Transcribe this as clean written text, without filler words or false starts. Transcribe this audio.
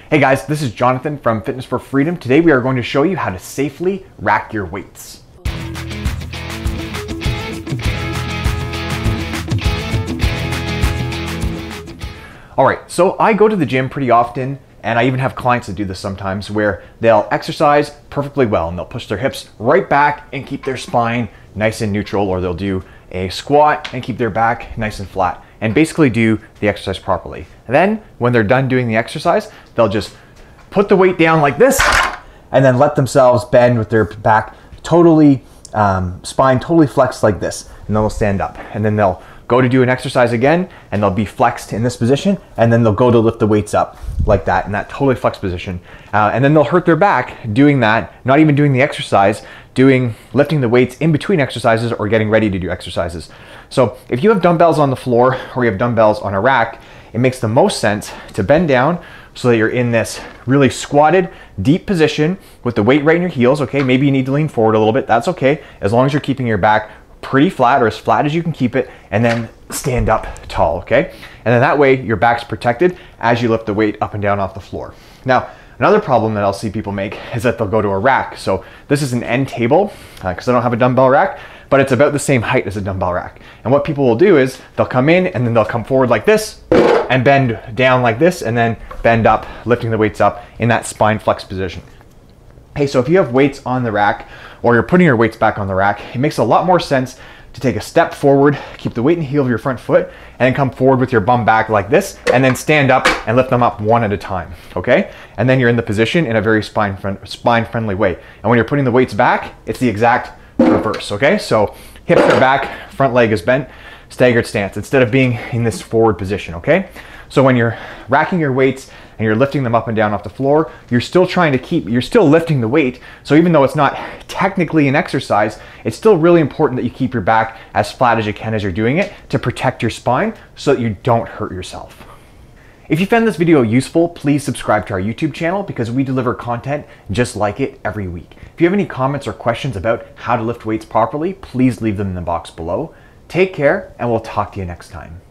Hey guys, this is Jonathan from Fitness for Freedom. Today we are going to show you how to safely rack your weights. All right, so I go to the gym pretty often, and I even have clients that do this sometimes, where they'll exercise perfectly well and they'll push their hips right back and keep their spine nice and neutral, or they'll do a squat and keep their back nice and flat and basically do the exercise properly. And then when they're done doing the exercise, they'll just put the weight down like this and then let themselves bend with their back totally, spine totally flexed like this, and then they'll stand up, and then they'll go to do an exercise again and they'll be flexed in this position, and then they'll go to lift the weights up like that in that totally flexed position, and then they'll hurt their back doing that, not even doing the exercise, lifting the weights in between exercises or getting ready to do exercises. So if you have dumbbells on the floor or you have dumbbells on a rack, it makes the most sense to bend down so that you're in this really squatted, deep position with the weight right in your heels. Okay, maybe you need to lean forward a little bit, that's okay, as long as you're keeping your back pretty flat or as flat as you can keep it, and then stand up tall, okay? And then that way your back's protected as you lift the weight up and down off the floor. Now, another problem that I'll see people make is that they'll go to a rack. So this is an end table, because I don't have a dumbbell rack, but it's about the same height as a dumbbell rack. And what people will do is they'll come in and then they'll come forward like this and bend down like this and then bend up, lifting the weights up in that spine flex position. Hey, so if you have weights on the rack or you're putting your weights back on the rack, it makes a lot more sense to take a step forward, keep the weight and heel of your front foot, and then come forward with your bum back like this, and then stand up and lift them up one at a time, okay? And then you're in the position in a very spine-friendly way. And when you're putting the weights back, it's the exact reverse, okay? So hips are back, front leg is bent, staggered stance, instead of being in this forward position, okay? So when you're racking your weights and you're lifting them up and down off the floor, you're still lifting the weight. So even though it's not technically an exercise, it's still really important that you keep your back as flat as you can as you're doing it to protect your spine so that you don't hurt yourself. If you found this video useful, please subscribe to our YouTube channel, because we deliver content just like it every week. If you have any comments or questions about how to lift weights properly, please leave them in the box below. Take care, and we'll talk to you next time.